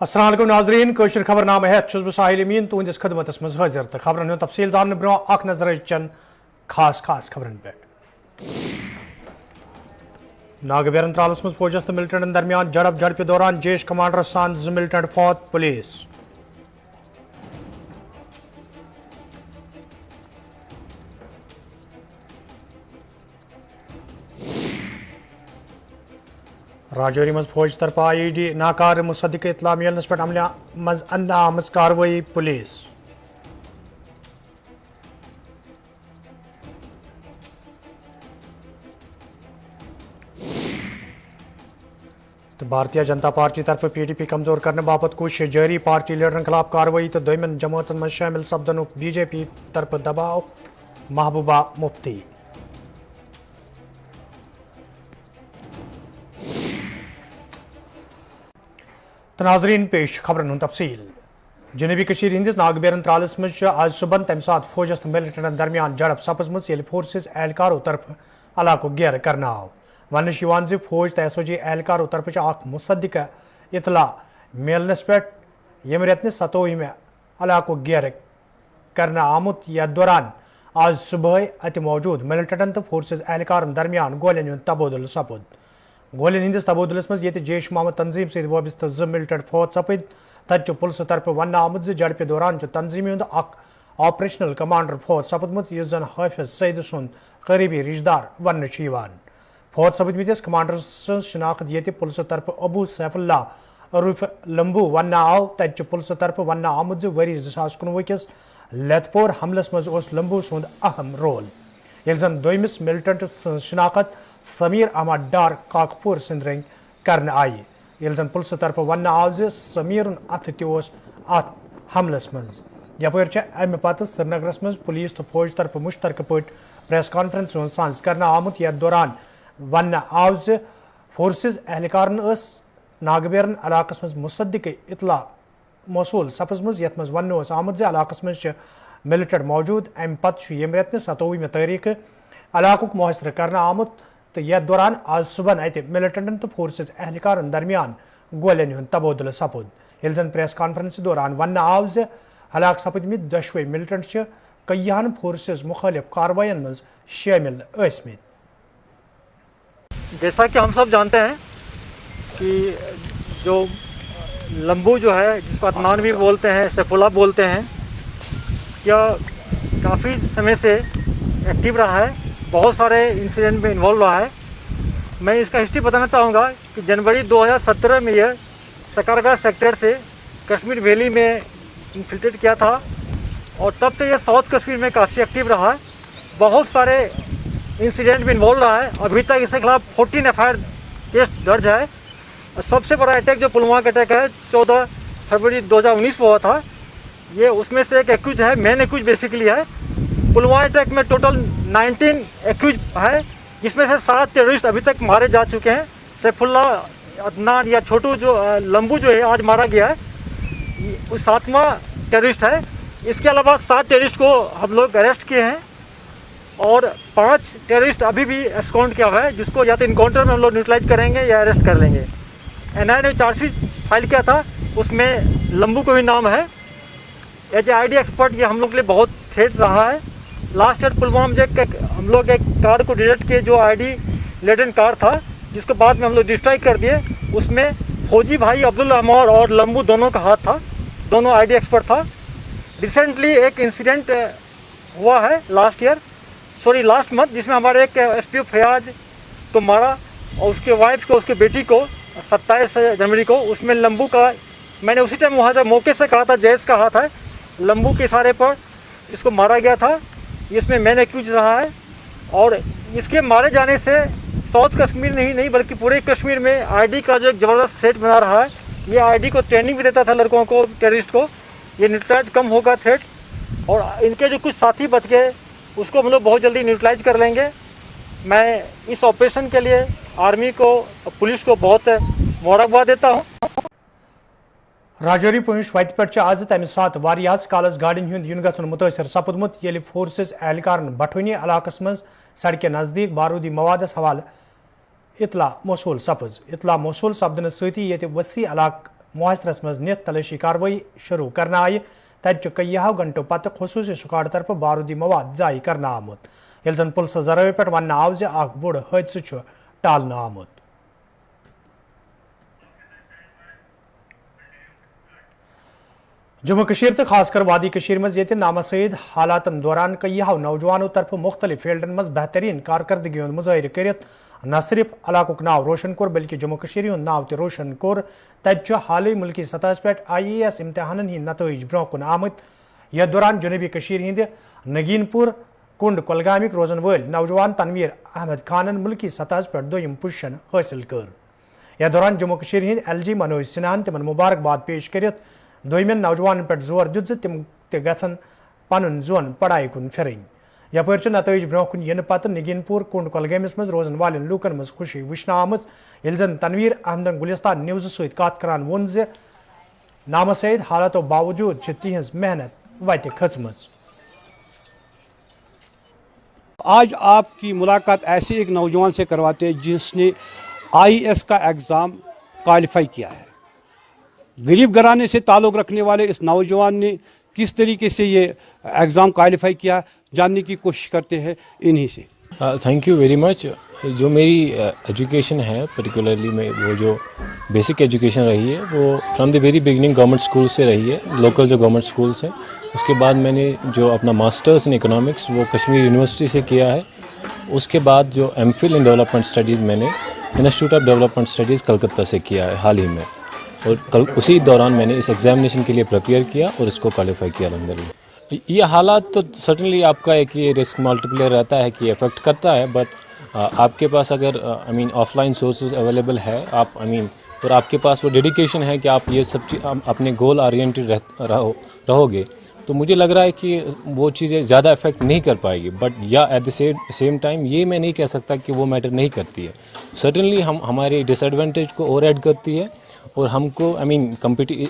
अस्सलाम वालेकुम नाजरीन कशर खबरनामा है बह साहिल अमीन तुंदिस खदमतस मज हाजिर तो खबरन तफसील जानने ब्रो अख नजर चन खास खबरन पे नागबेरन त्रालस मज फौजस तो मिलिटेंटन दरमियान झड़प के दौरान जैश कमांडर सान मिलिटेंट फौत पुलिस राजौरी मज फौज तरफ IED नाकार मुसद्दिक इतला मिलनस पे अमल मज अन्ना आमज कार्रवाई पुलिस तो भारतीय जनता पार्टी तरफ PDP कमजोर करने बाबत कोशिश जारी पार्टी लीडरन खिलाफ कार्रवाई तो दोयमन जमातन मज शामिल सपदन BJP तरफ दबाव महबूबा मुफ्ती तो नाजरीन पेश खबरन तफसील जनूबी कशीर हिंदिस नागबेरन त्रालस मज आज सुबह तम सात फौजस तो मिलिटेंटन दरमियान झड़प सपजमस ये फोर्सेस एहलकारों तरफ इलाको घेर करना आव वन फौज तो SOG एहलकारों तरफ अख मुसद्दिक इतला मिलनस पे यम रेतन 27 इलाको घेर करना आमुत यथ दौरान आज सुबह अत मौजूद मिलिटेंटन तो फोर्सेस एहलकारन दरमियान गोलियन हुंद तबादुल सपद गोलियन हंदिस तबादुलस मज ये जैश मोहम्मद तंजीम सत वाबस्त 2 मिलिटेंट फौत सपद तत पुलिस तरफ वन आमुत झड़प दौरान तंजीम हुंद अख ऑपरेशनल कमांडर फौत सपदमुत इस जन हाफिज सईद सुंद करीबी रिश्तेदार वन फौत सपदमिस कमांडर सज शनाख्त ये पुलिस तरफ अबू सैफुल्लाह उर्फ लंबू वन आव तत पुलिस तरफ वन आमुत वरी 2019 किस लेथपोर हमलस मज लंबू सुंद अहम रोल ये जन दोयमिस मिलिटेंट शनाख्त समीर अहमद डार काकपुर सिंध रंग कर आई ये जन पुलिस तरफ वन आव समीर अथ तोस अत हमलस मज यपर अमे पत श्रीनगरस मज पुलिस तो फौज तरफ मुश्तरक पे प्रेस कॉन्फ्रेंस सांस कर आमुत यथ दौरान वन आव फोर्सेस एहलकारन नागबेरन इलाकस मज मुसद्दिक इतला मौसूल सपजमज यथ मज वन आमुत इलाकस मज मिलिटेंट मौजूद अमे पत यम रेतन 27 तारीख इलाकुक मुहसर कर आमुत तो यथ दौरान आज सुबह अत मिलिटेंटन तो फोर्सेस एहलकारन दरमियान गोलियन हुंद तबादुल सपद ये जन प्रेस कॉन्फ्रेंस दौरान वन आव हलाक सपदमित दशवे मिलिटेंट कईयान फोर्सेस मुखालिफ कार्रवाइन मज शामिल असमित। जैसा कि हम सब जानते हैं कि जो लंबू जो है जिसको अदनान भी बोलते हैं सैफुल्लाह बोलते हैं यह काफ़ी समय से एक्टिव रहा है, बहुत सारे इंसिडेंट में इन्वॉल्व रहा है। मैं इसका हिस्ट्री बताना चाहूँगा कि जनवरी 2017 में यह सकरगा सेक्टर से कश्मीर वैली में इन्फिल्ट्रेट किया था और तब से यह साउथ कश्मीर में काफ़ी एक्टिव रहा है, बहुत सारे इंसिडेंट में इन्वॉल्व रहा है। अभी तक इसके खिलाफ 14 FIR केस दर्ज है। सबसे बड़ा अटैक जो पुलवामा का अटैक है 14 फरवरी 2019 को हुआ था, ये उसमें से एक एक्यूज है, मेन एक्यूज बेसिकली है। पुलवामा अटैक में टोटल 19 एक्यूज है, जिसमें से 7 टेररिस्ट अभी तक मारे जा चुके हैं। सैफुल्लाह अदनान या छोटू जो लंबू जो है आज मारा गया है, वो 7वां टेररिस्ट है। इसके अलावा 7 टेररिस्ट को हम लोग अरेस्ट किए हैं और 5 टेररिस्ट अभी भी एब्सकॉन्ड किया हुआ है, जिसको या तो इनकाउंटर में हम लोग न्यूट्रलाइज करेंगे या अरेस्ट कर लेंगे। NIA ने चार्जशीट फाइल किया था, उसमें लंबू को भी नाम है। एज ए ID एक्सपर्ट ये हम लोग के लिए बहुत थ्रेट रहा है। लास्ट ईयर पुलवामा में हम लोग एक कार को डिटेक्ट किए जो ID लेडन कार था, जिसको बाद में हम लोग डिस्ट्रॉय कर दिए। उसमें फौजी भाई अब्दुल अमर और लंबू दोनों का हाथ था, दोनों ID एक्सपर्ट था। रिसेंटली एक इंसिडेंट हुआ है लास्ट मंथ, जिसमें हमारे एक SPO फयाज को मारा और उसके वाइफ को, उसके बेटी को 27 जनवरी को। उसमें लंबू का, मैंने उसी टाइम वहाँ से मौके से कहा था जैस का हाथ है, लंबू के इशारे पर इसको मारा गया था। इसमें मेन एक्यूज रहा है और इसके मारे जाने से साउथ कश्मीर नहीं बल्कि पूरे कश्मीर में ID का जो एक ज़बरदस्त थ्रेट बना रहा है। ये ID को ट्रेनिंग भी देता था लड़कों को, टेररिस्ट को। ये न्यूट्रलाइज कम होगा थ्रेट, और इनके जो कुछ साथी बच गए उसको हम लोग बहुत जल्दी न्यूट्रलाइज कर लेंगे। मैं इस ऑपरेशन के लिए आर्मी को, पुलिस को बहुत मुबारकबाद देता हूँ। राजौरी पुंछ वत पे आज तम सात वारियास कालस गाड़िन हुंद युन गन मुतासर सपदमुत ये फोर्सेस एहलकारन बठवनी इलाकस मज सड़क नज़दीक बारूदी मवादस हवाले इतला मौसूल सपज। इतला मौसूल सपदन सती ये वसी इलाक मुहासरस मज नित तलाशी कार्रवाई शुरू करना आय तत कईयों घंटों पत खसूसी स्क्वाड तरफ बारूदी मवाद जाय करना आमुत यल जन पुलिस जराये पे वन आव ज अख बोड़ हादसु टालना आमुत। जम्मू कशीर तो खासकर वादी कशीर मज ये नामसईद हालातन दौरान कईयों नौजवानों तरफ मुख्तलिफ फील्डन मज बेहतरीन कारकर्दगी हुंद मुजाहिर करित न सिर्फ इलाकुक नाव रोशन कोर बल्कि जम्मू कशीर हुंद नाव ते रोशन कोर तत हाल मुल्की सतह पे IAS इम्तहानन हिंद नतज ब्रोह कुन आमत यथ दौरान जनूबी कशीर हिंद नगीनपुर कुंड कुलगामिक रोजन वल नौजवान तनवीर अहमद खानन मुल्की सतह पे दोयम पोजीशन हासिल कर। यथ दौरान जम्मू कशीर हिंद LG मनोज सिन्हान तिमन मुबारकबाद पेश करित दोयमन नौजवान पे जोर दित तम गन पन जोन पढ़ाई कुन फिरन यपर नतज ब्रोह कुन इन पत नगीनपुर कुंड कुलगामिस मज रोजन वालन लूकन मज खुशी वुचन आमज यल जन तनवीर अहमदन गुलिस्तान न्यूज़ सत कत करान वोन ज नामसईद हालातों बावजूद तिहज मेहनत वत खचमज। आज आपकी मुलाकात ऐसे एक नौजवान से करवाते हैं जिसने IAS का एग्ज़ाम क्वालिफाई किया है। गरीब घराने से ताल्लुक़ रखने वाले इस नौजवान ने किस तरीके से ये एग्ज़ाम क्वालिफाई किया जानने की कोशिश करते हैं इन्हीं से। Thank you very much. जो मेरी एजुकेशन है पर्टिकुलरली में वो जो बेसिक एजुकेशन रही है वो from the very beginning government school से रही है, लोकल जो गवर्नमेंट स्कूल्स हैं। उसके बाद मैंने जो अपना मास्टर्स इन इकोनॉमिक्स वो कश्मीर यूनिवर्सिटी से किया है। उसके बाद जो MPhil इन डेवलपमेंट स्टडीज़ मैंने institute of development studies Calcutta से किया है हाल ही में, और उसी दौरान मैंने इस एग्जामिनेशन के लिए प्रिपेयर किया और इसको क्वालिफाई किया अल्हम्दुलिल्लाह। ये हालात तो सर्टनली आपका एक ये रिस्क मल्टीप्लेयर रहता है कि अफेक्ट करता है, बट आपके पास अगर ऑफलाइन सोर्सेज अवेलेबल है आप और आपके पास वो डेडिकेशन है कि आप ये सब चीज़ अपने गोल ओरिएंटेड रहोगे तो मुझे लग रहा है कि वो चीज़ें ज़्यादा इफेक्ट नहीं कर पाएगी। बट या एट द सेम टाइम ये मैं नहीं कह सकता कि वो मैटर नहीं करती है। सर्टनली हमारे डिसएडवांटेज को ओवर ऐड करती है और हमको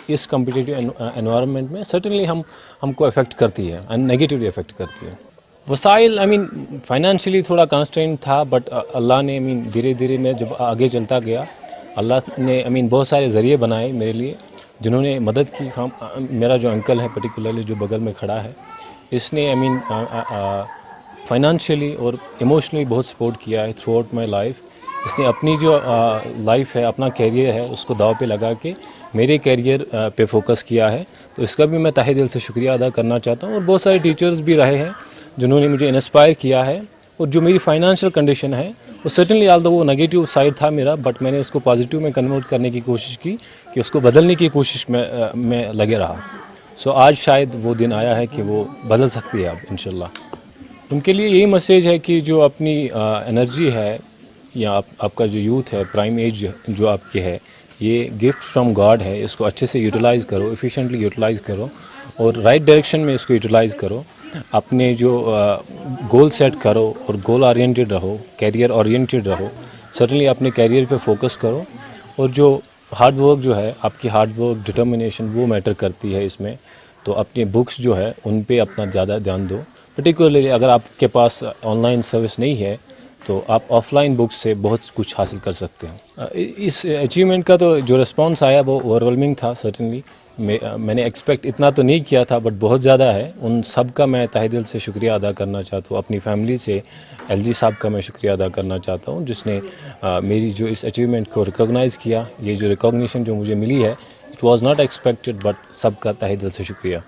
इस कम्पिटिटिव एनवायरनमेंट में सर्टनली हमको अफेक्ट करती है एंड नेगेटिवली अफेक्ट करती है। वसाइल फाइनेंशियली थोड़ा कंस्ट्रेंट था, बट अल्लाह ने धीरे धीरे मैं जब आगे चलता गया अल्लाह ने बहुत सारे ज़रिए बनाए मेरे लिए जिन्होंने मदद की। मेरा जो अंकल है पर्टिकुलरली जो बगल में खड़ा है, इसने फाइनेंशियली और इमोशनली बहुत सपोर्ट किया है थ्रू आउट माई लाइफ। इसने अपनी जो लाइफ है, अपना कैरियर है, उसको दाव पे लगा के मेरे कैरियर पे फोकस किया है, तो इसका भी मैं तहे दिल से शुक्रिया अदा करना चाहता हूँ। और बहुत सारे टीचर्स भी रहे हैं जिन्होंने मुझे इंस्पायर किया है। और जो मेरी फाइनेंशियल कंडीशन है वो सर्टनली आल्दो वो नेगेटिव साइड था मेरा, बट मैंने उसको पॉजिटिव में कन्वर्ट करने की कोशिश की कि उसको बदलने की कोशिश में लगे रहा। सो आज शायद वो दिन आया है कि वो बदल सकती है अब इंशाल्लाह। उनके लिए यही मैसेज है कि जो अपनी एनर्जी है या आपका जो यूथ है, प्राइम एज जो आपकी है, ये गिफ्ट फ्रॉम गॉड है। इसको अच्छे से यूटिलाइज़ करो, एफिशिएंटली यूटिलाइज़ करो और राइट डायरेक्शन में इसको यूटिलाइज़ करो। अपने जो गोल सेट करो और गोल ओरिएंटेड रहो, कैरियर ओरिएंटेड रहो। सर्टनली अपने कैरियर पे फोकस करो और जो हार्ड वर्क जो है, आपकी हार्ड वर्क डिटर्मिनेशन वो मैटर करती है इसमें। तो अपनी बुक्स जो है उन पे अपना ज़्यादा ध्यान दो। पर्टिकुलरली अगर आपके पास ऑनलाइन सर्विस नहीं है तो आप ऑफलाइन बुक्स से बहुत कुछ हासिल कर सकते हैं। इस अचीवमेंट का तो जो रिस्पांस आया वो ओवरवेलमिंग था। सर्टनली मैंने एक्सपेक्ट इतना तो नहीं किया था, बट बहुत ज़्यादा है। उन सब का मैं तहे दिल से शुक्रिया अदा करना चाहता हूँ। अपनी फैमिली से LG साहब का मैं शुक्रिया अदा करना चाहता हूँ जिसने मेरी जो इस अचीवमेंट को रिकॉग्नाइज़ किया। ये जो रिकॉग्निशन जो मुझे मिली है, it was not expected, but सबका तहे दिल से शुक्रिया।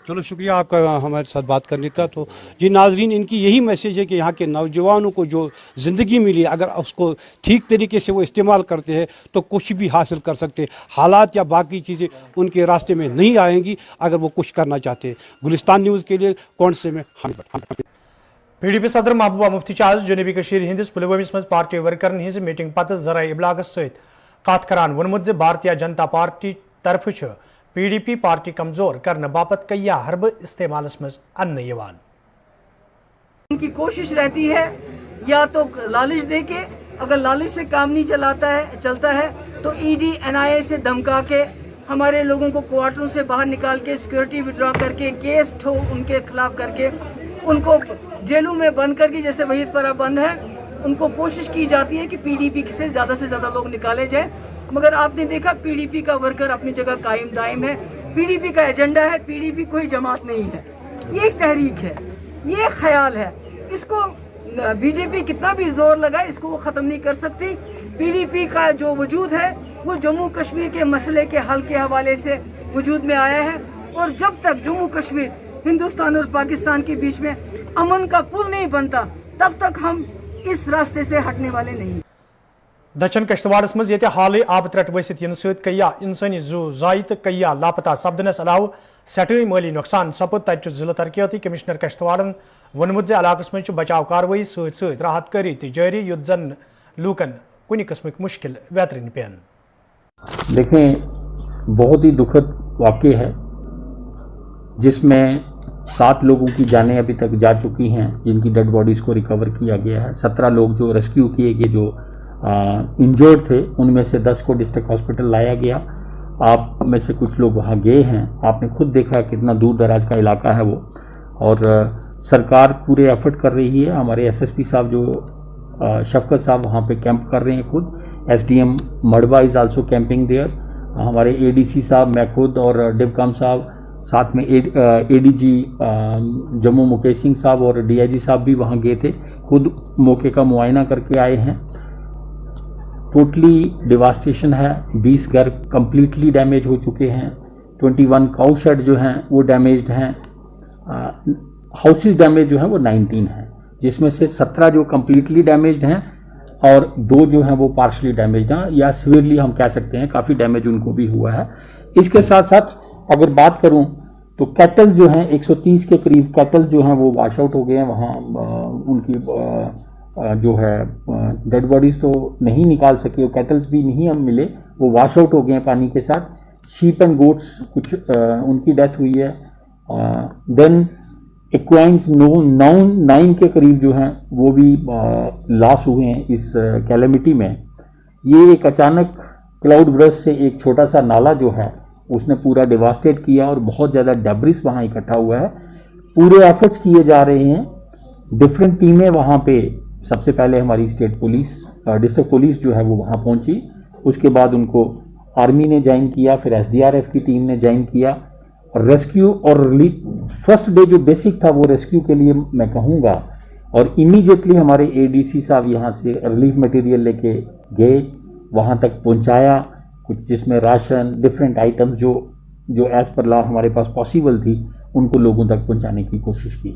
चलो शुक्रिया आपका हमारे साथ बात करने का। तो जी नाजरीन, इनकी यही मैसेज है कि यहाँ के नौजवानों को जो ज़िंदगी मिली अगर उसको ठीक तरीके से वो इस्तेमाल करते हैं तो कुछ भी हासिल कर सकते हैं। हालात या बाकी चीज़ें उनके रास्ते में नहीं आएंगी अगर वो कुछ करना चाहते हैं। गुलिस्तान न्यूज़ के लिए कौन से में हम PDP सदर महबूबा मुफ्ती आज जनूबी कशीर हिंदिस पुलवामिस मज पार्टी वर्करन हिंज मीटिंग पत ज़राए इबलागस सहित कत करान वोनमुत भारतीय जनता पार्टी तरफ PDP पार्टी कमजोर करने बापत कईया हरब इस्तेमाल मज अन्न यवान। उनकी कोशिश रहती है या तो लालच दे के, अगर लालच से काम नहीं चलता है तो ED NIA से धमका के हमारे लोगों को क्वार्टरों से बाहर निकाल के सिक्योरिटी विड्रॉ करके केस उनके खिलाफ करके उनको जेलों में बंद करके, जैसे वहीदपरा बंद है, उनको कोशिश की जाती है कि PDP से ज़्यादा लोग निकाले जाए। मगर आपने देखा PDP का वर्कर अपनी जगह कायम दायम है, PDP का एजेंडा है, PDP कोई जमात नहीं है, ये एक तहरीक है, ये ख्याल है, इसको बीजेपी कितना भी जोर लगाए इसको वो ख़त्म नहीं कर सकती। PDP का जो वजूद है वो जम्मू कश्मीर के मसले के हल के हवाले से वजूद में आया है, और जब तक जम्मू कश्मीर हिंदुस्तान और पाकिस्तान के बीच में अमन का पुल नहीं बनता तब तक हम इस रास्ते से हटने वाले नहीं। दक्षिण किश्तवाड़ मज ये हाल आब त्रट वसित इन सया इंसानी जू जाय तो कया लापता सपदनस अलाव सटई माली नुकसान सपुद तत जिला तरक्याती कमिश्नर किश्तवाड़न वोनमुत इलाकस मज बचाव कार्रवाई सत राहत कारी तो जारी युद्ध जन लूकन कुछ किस्म मुश्किल वेतरन पेन। देखें, बहुत ही दुखद वाक़या है जिसमें 7 लोगों की जानें अभी तक जा चुकी हैं, जिनकी डेड बॉडीज़ को रिकवर किया गया है। 17 लोग जो रेस्क्यू किए गए, जो इंजर्ड थे, उनमें से 10 को डिस्ट्रिक्ट हॉस्पिटल लाया गया। आप में से कुछ लोग वहाँ गए हैं, आपने खुद देखा कितना दूर दराज का इलाका है वो, और सरकार पूरे एफर्ट कर रही है। हमारे SSP साहब जो शफकत साहब वहाँ पे कैंप कर रहे हैं खुद, SDM Marwah is also camping there, हमारे ADC साहब, मैं खुद और डिवकम साहब, साथ में ADG जम्मू मुकेश सिंह साहब और DIG साहब भी वहाँ गए थे, खुद मौके का मुआयना करके आए हैं। टोटली डिवास्टेशन है, 20 घर कम्प्लीटली डैमेज हो चुके हैं, 21 काउ शेड जो हैं वो डैमेज्ड हैं, हाउसेस डैमेज जो हैं वो 19 हैं, जिसमें से 17 जो कम्प्लीटली डैमेज्ड हैं और 2 जो हैं वो पार्शली डैमेज्ड हैं, या सिवियरली हम कह सकते हैं काफ़ी डैमेज उनको भी हुआ है। इसके साथ साथ अगर बात करूं तो कैटल्स जो हैं 130 के करीब कैटल्स जो हैं वो वॉश आउट हो गए हैं। वहाँ उनकी जो है डेड बॉडीज़ तो नहीं निकाल सके, और कैटल्स भी नहीं हम मिले, वो वॉश आउट हो गए हैं पानी के साथ। शीप एंड गोट्स कुछ उनकी डेथ हुई है। देन एक्वाइंस 9 के करीब जो हैं वो भी लॉस हुए हैं इस कैलेमिटी में। ये एक अचानक क्लाउड ब्रस्ट से एक छोटा सा नाला जो है उसने पूरा डिवास्टेट किया और बहुत ज़्यादा डेब्रिस वहाँ इकट्ठा हुआ है। पूरे एफर्ट्स किए जा रहे हैं, डिफरेंट टीमें वहाँ पे, सबसे पहले हमारी स्टेट पुलिस, डिस्ट्रिक्ट पुलिस जो है वो वहाँ पहुँची, उसके बाद उनको आर्मी ने ज्वाइन किया, फिर SDRF की टीम ने ज्वाइन किया, और रेस्क्यू और रिलीफ फर्स्ट डे जो बेसिक था वो रेस्क्यू के लिए मैं कहूँगा, और इमीडिएटली हमारे ADC साहब यहाँ से रिलीफ मटेरियल लेके गए, वहाँ तक पहुँचाया, कुछ जिसमें राशन, डिफरेंट आइटम्स जो एज पर लॉ हमारे पास पॉसिबल थी उनको लोगों तक पहुंचाने की कोशिश की।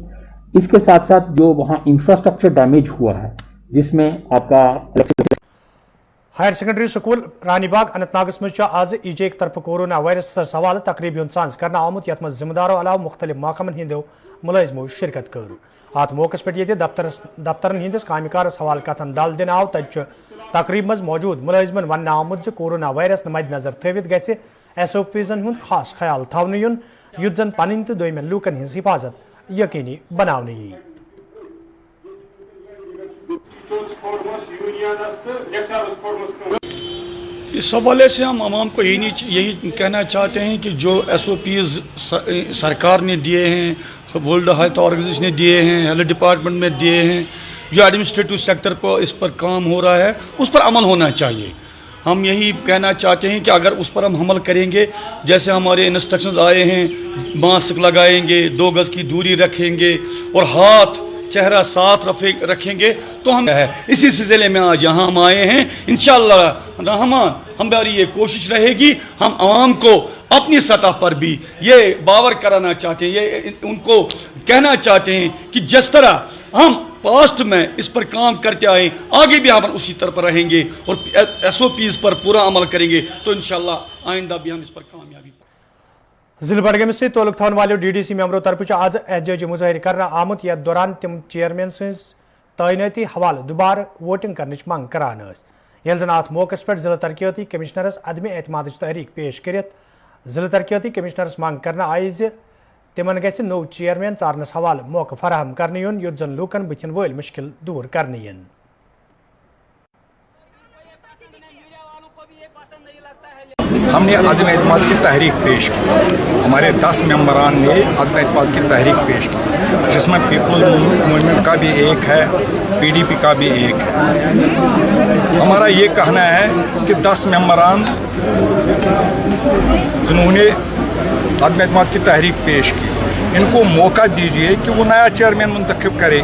इसके साथ साथ जो वहाँ इंफ्रास्ट्रक्चर डैमेज हुआ है, जिसमें आपका higher secondary school Ranibagh Anantnag मज आज EJ तरफ कोरोना वायरस सवाल तकरीबन सांस कर आमुत यथ मज जिम्मेदारों अलाव मुख्तलिफ महकमन हिंदो मुलाजिमो शिरकत कर। अत मौके पे दफ्तरन हंदिस कामकारस हवाल कथन दल दिन आव तक तकरीब मज मौजूद मुलाजिमन वन आमुत कोरोना वायरस मद्देनजर थवित गि SOPzन हुंद खास ख्याल थवन युन युद्ध जन पन तो दोयमन लूकन हिंज हिफाजत यकीनी बनाने यी। इस हवाले से हम आवाम को यही कहना चाहते हैं कि जो SOPs सरकार ने दिए हैं, वर्ल्ड हेल्थ ऑर्गेनाइजेशन ने दिए हैं, हेल्थ डिपार्टमेंट में दिए हैं, जो एडमिनिस्ट्रेटिव सेक्टर पर इस पर काम हो रहा है उस पर अमल होना चाहिए। हम यही कहना चाहते हैं कि अगर उस पर हम अमल करेंगे, जैसे हमारे इंस्ट्रक्शंस आए हैं, मास्क लगाएंगे, 2 गज की दूरी रखेंगे और हाथ चेहरा साफ रखेंगे, तो हम इसी सिलसिले में आज यहाँ हम आए हैं। इंशाअल्लाह रहमान हमारी ये कोशिश रहेगी, हम आवाम को अपनी सतह पर भी ये बावर कराना चाहते हैं, ये उनको कहना चाहते हैं कि जिस तरह हम पास्ट में इस पर काम करते आए, आगे भी हम उसी तरफ रहेंगे और SOPs पर पूरा अमल करेंगे, तो इंशाअल्लाह आइंदा भी हम इस पर कामयाबी। जिले बडगाम से तोलुक थवन वाले DDC मेंबरों तरफ आज एहतजाजी मुजाहिर कर आमुत यथ दौरान तम चेयरमैन सज तैनाती हवाले दुबार वोटिंग कर मांग करान यल जन अत मौके पे जिला तरक्याती कमिश्नरस अदम एतमाद तहरीक पेश कर जिला तरक्याती कमिश्नरस मांग कर आई तिमन गि नो चेयरमैन चारनस हवाले मौके फराहम कर युन युद्ध जन लूकन बुथिन वल मुश्किल दूर कर इन। हमने अदम एतमाद की तहरीक पेश की, हमारे 10 मेंबरान ने अदम एतमाद की तहरीक पेश की, जिसमें पीपल्स मूवमेंट का भी एक है, PDP का भी एक है। हमारा ये कहना है कि 10 मेंबरान जिन्होंने अदम एतमाद की तहरीक पेश की, इनको मौका दीजिए कि वो नया चेयरमैन मुंतखब करे।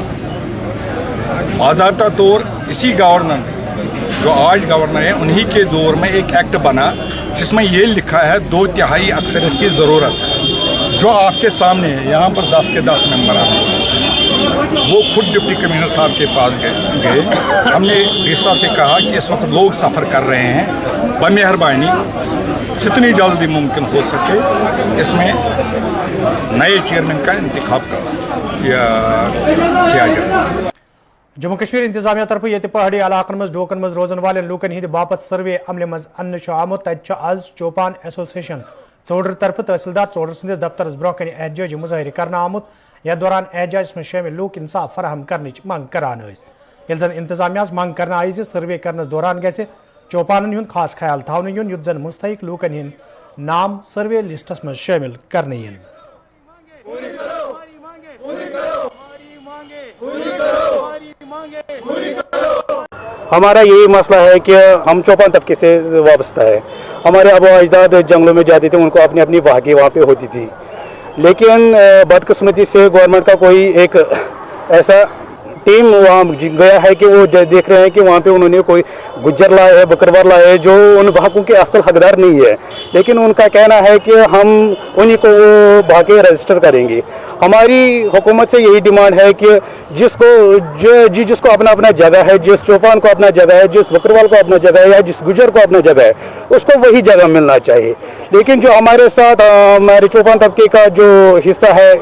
बाज़ाब्ता तौर इसी गवर्नर ने, जो आज गवर्नर हैं, उन्हीं के दौर में एक एक्ट बना जिसमें ये लिखा है 2/3 अक्सरियत की ज़रूरत है। जो आपके सामने है, यहाँ पर 10 के 10 मेंबर हैं, वो खुद डिप्टी कमिश्नर साहब के पास गए। हमने डी साहब से कहा कि इस वक्त लोग सफ़र कर रहे हैं, बमेहरबानी जितनी जल्दी मुमकिन हो सके इसमें नए चेयरमैन का इंतखाब किया जाए। जम्मू कश्मीर इंतजामिया तरफ ये पहाड़ी इलाकन मज डोकन मज रोजन वाले लूकन हिंद बापत सर्वे अमले मज अन्न आमुत तत आज चौपान एसोसिएशन चौडर तरफ तहसीलदार चौडर संदिस दफ्तर ब्रोह कन एहतजाजी मुजाहिर करना आमुत। यह दौरान एहतजाज में शामिल लूक इंसाफ फराहम करने मंग करान ये जन इंतजामिया मंग करना आई सर्वे करनस दौरान गए चौपान हुंद खास ख्याल थावन युन युत जन मुस्तहिक लूकन हिंद नाम सर्वे लिस्टस में शामिल करने इन। हमारा यही मसला है कि हम चौपान तबके से वाबस्ता है। हमारे आबो अजदाद जंगलों में जाते थे, उनको अपनी अपनी वाहगी वहाँ पे होती थी, लेकिन बदकिस्मती से गवर्नमेंट का कोई एक ऐसा टीम वहाँ गया है कि वो देख रहे हैं कि वहाँ पे उन्होंने कोई गुज्जर लाए है, बकरवाल लाए है जो उन भागों के असल हकदार नहीं है, लेकिन उनका कहना है कि हम उन्हीं को वो भागे रजिस्टर करेंगे। हमारी हुकूमत से यही डिमांड है कि जिसको अपना अपना जगह है, जिस चौपान को अपना जगह है, जिस बकरवाल को अपना जगह है या जिस गुजर को अपना जगह है, उसको वही जगह मिलना चाहिए। लेकिन जो हमारे साथ हमारे चौपान तबके का जो हिस्सा है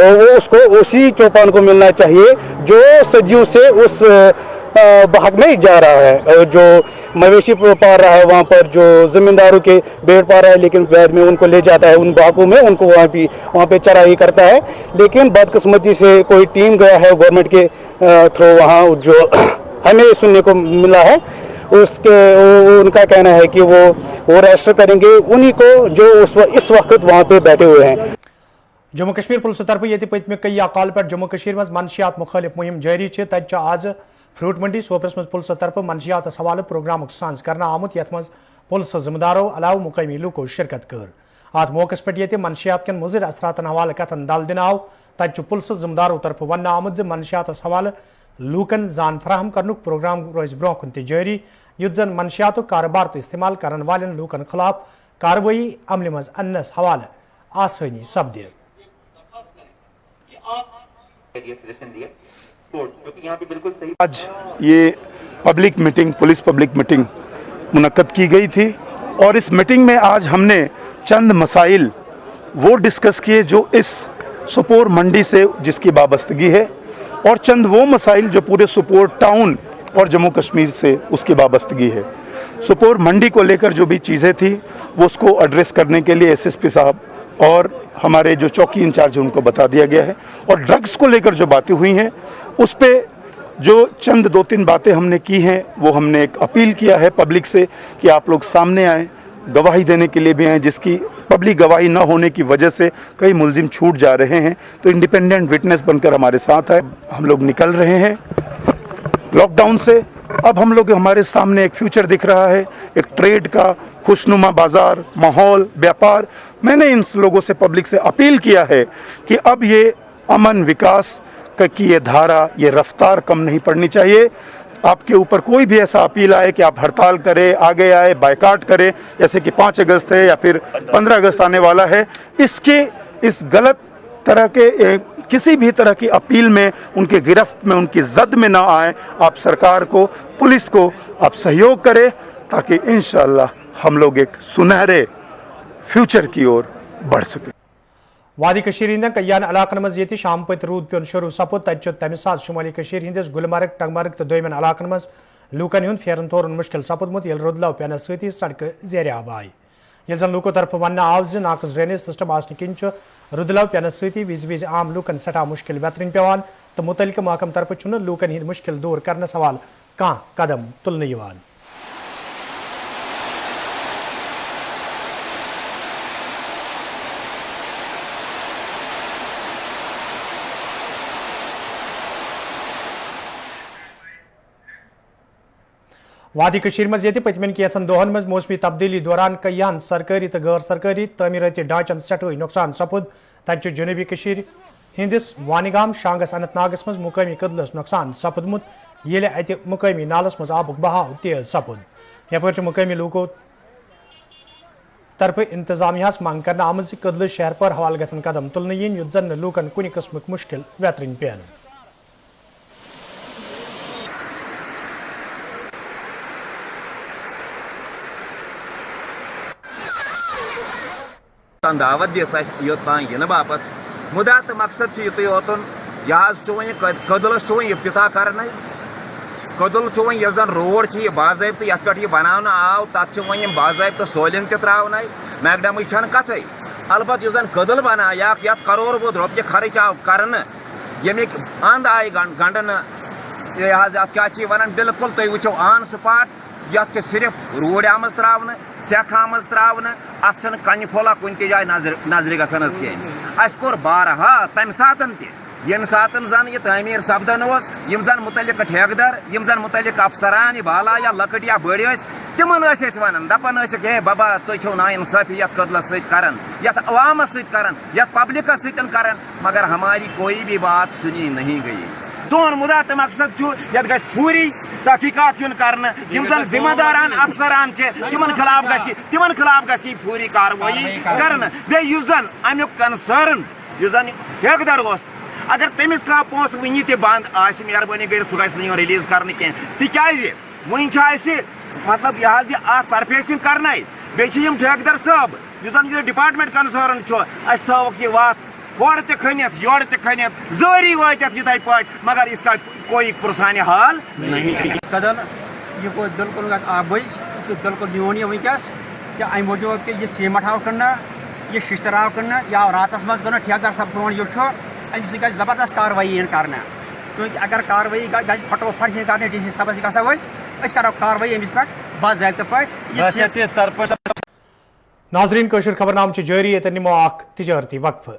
वो उसको उसी चौपान को मिलना चाहिए जो सदियों से उस भाग में जा रहा है, जो मवेशी पा रहा है, वहाँ पर जो ज़मींदारों के भेड़ पा रहा है, लेकिन बाद में उनको ले जाता है उन भागों में, उनको वहाँ पे चराई करता है। लेकिन बदकिस्मती से कोई टीम गया है गवर्नमेंट के थ्रू वहाँ, जो हमें सुनने को मिला है, उनका कहना है कि वो रजिस्टर करेंगे उन्हीं को जो इस वक्त वहाँ पे बैठे हुए हैं। जम्मू कश्मीर पुलिस तरफ ये पत्म कई अकाल पे जम्मू कश्मीर मज मनशियात मुखालिफ मुहिम जारी तत आज फ्रूट मंडी सोपरस मज पुलिस तरफ मनशियात हवाले प्रोग्राम सांस करना आमुत यथ मज पुलिस जिम्मेदारों अलाव मुकामी लूको शिरकत कर। अत मौके पे ये मनशियात कन मुजिर असरातन हवाले कथन दल दिन आव तत पुलिस जिम्मेदारों तरफ वन आमुत मनशियात हवाले लूकन जान फराहम कर प्रोग्राम रोज ब्रोह कुन जारी युत जन मनशियात कारोबार तो इस्तेमाल करन वालन लूकन खिलाफ कार्रवाई अमल मज अन्नस हवाले आसानी सपदे। आज ये public meeting, police public meeting मुनक्कद की गई थी और इस मीटिंग में आज हमने चंद मसाइल वो डिस्कस किए जो इस सुपोर मंडी से जिसकी वाबस्तगी है, और चंद वो मसाइल जो पूरे सुपोर टाउन और जम्मू कश्मीर से उसकी वाबस्तगी है। सुपोर मंडी को लेकर जो भी चीज़ें थी वो उसको एड्रेस करने के लिए एसएसपी साहब और हमारे जो चौकी इंचार्ज हैं उनको बता दिया गया है, और ड्रग्स को लेकर जो बातें हुई हैं उस पे जो चंद 2-3 बातें हमने की हैं वो हमने एक अपील किया है पब्लिक से कि आप लोग सामने आएँ, गवाही देने के लिए भी आएँ, जिसकी पब्लिक गवाही ना होने की वजह से कई मुलजिम छूट जा रहे हैं, तो इंडिपेंडेंट विटनेस बनकर हमारे साथ है। हम लोग निकल रहे हैं लॉकडाउन से, अब हम लोग हमारे सामने एक फ्यूचर दिख रहा है, एक ट्रेड का खुशनुमा बाजार माहौल व्यापार। मैंने इन लोगों से पब्लिक से अपील किया है कि अब ये अमन विकास की ये धारा, ये रफ्तार कम नहीं पड़नी चाहिए। आपके ऊपर कोई भी ऐसा अपील आए कि आप हड़ताल करें, आगे आए, बायकाट करें, जैसे कि 5 अगस्त है या फिर 15 अगस्त आने वाला है, इस गलत तरह के किसी भी तरह की अपील में, उनके गिरफ्त में, उनकी जद में ना आए। आप सरकार को, पुलिस को आप सहयोग करें ताकि इंशाअल्लाह हम लोग एक सुनहरे फ्यूचर की ओर बढ़ सके। वादी कशीर हिंद कयान इलाकन मज ये शाम पत रूद पे शुरू सपुद तत तम सात शुमाली कशीर हिंदिस गुलमर्ग टंगमर्ग तो दोयमन इलाकन मज लूकन हुंद फेरन तोरन मुश्किल सपुदमुत यल रुदलाव पेन सती सड़क जेर आब आय। यल जन लूको तरफ वन आव ज नाकस ड्रेनेज सिस्टम आसन किन रुदलाव पेन सती विज विज आम लूकन सठा मुश्किल वेतरन पेवान तो मुतलका महकम तरफ लूकन हिंद मुश्किल दूर करने सवाल कह कदम तुलने यवान। وادی کشیر مز یت پتمن کیچن دہن مز موسمی تبدیلی دوران کئیان سرکاری تو غیر سرکاری تعمیراتی ڈھانچن سٹھوئی نقصان سپود تتہ جنوبی کشیر ہندس وانگام شانگس اننت ناگس مز مقامی کدلس نقصان سپدمت یل ات مقامی نالس مز آبک بہاؤ تیز سپد یپر مقامی لوکو طرف انتظامیہ منگ کرنا آمز کدل شہر پر حوالہ گھن قدم تلن ین یت زن لوکن کن قسمک مشکل ویترن پین دعوت دِتھ یوتان ین باپت مدا تو مقصد یُتُے یوتن یہ ون کدلس افتتاح کرنا کدل ون یس زن روڈ یہ باضابطہ یت پہ یہ بنانا آو تک ون باضابطہ سولنگ تہ تراؤن میکڈم کتھ البتہ اس زن کدل بنایا یت کرور بود روپیہ خرچ آو کرن یمیک اند آئی گنڈن لہذا ات کیا ونان بالکل تھی وچو آن سپاٹ یت صرف روڈ آمز تراؤن سیکھ آمز تراؤن ات کنہ پھولا کن تہ جائے نظر گھن کھین اس کور بارہا تمہ ساتن تہ یم ساتن زن یہ تعمیر سپدن یم زن متعلق ٹھیکدر یم زن متعلق افسران یہ بالا یا لکٹ یا بڑ تمن ونان دپان ہے بابا تھی چھو نا انصافی یت قدلس ست کران یت عوامس ست کران یت پبلکس ست کران مگر ہماری کوئی بھی بات سنی نہیں گئی سون مدا تو مقصد یت گھس پوری تحقیقات یون کرنا یم زن ذمہ داران افسران تمن خلاف گژھی پوری کاروٲیی کرنا بیٚیہِ یُس زن امیُک کنسرن یُس زن ٹھیکدر اگر تمس کھانا پونس ونی تہ بند آہ مہربانی کر سہ گھن ریلیز کرنے کی تاز ون مطلب یہ ات سرفیسنگ کرنا بیٚیہِ ٹھیکدر صٲب یُس زن یہ ڈپارٹمنٹ کنسرن اس تھوک یہ وات ہور تہ کھنتھ یور تہ کھنتھ زٲری وٲتِتھ یِتھے پٲٹھۍ مگر اس کا کوئی پرسانہِ حال نہیں کدل یہ بالکل آبز بالکل نیون ونکس کہ ام موجود کہ یہ سیمٹ آو کٕننہٕ یہ ششتر آو کٕننہٕ یا راتس مز گوٚو نہٕ ٹھیکدر صٲب سون یہ ام سی گژھِ زبردست کاروٲیی کرنا چونکہ اگر کاروٲیی گژھِ پھٹوپھٹ کرنا ڈی سی صاحبس گژھو أسۍ کرو کاروٲیی أمِس پٮ۪ٹھ باضٲبطہٕ پٲٹھۍ ناظرین کٲشُر خبرنامہ جاری یتن نمو اخ تجارتی وقفہ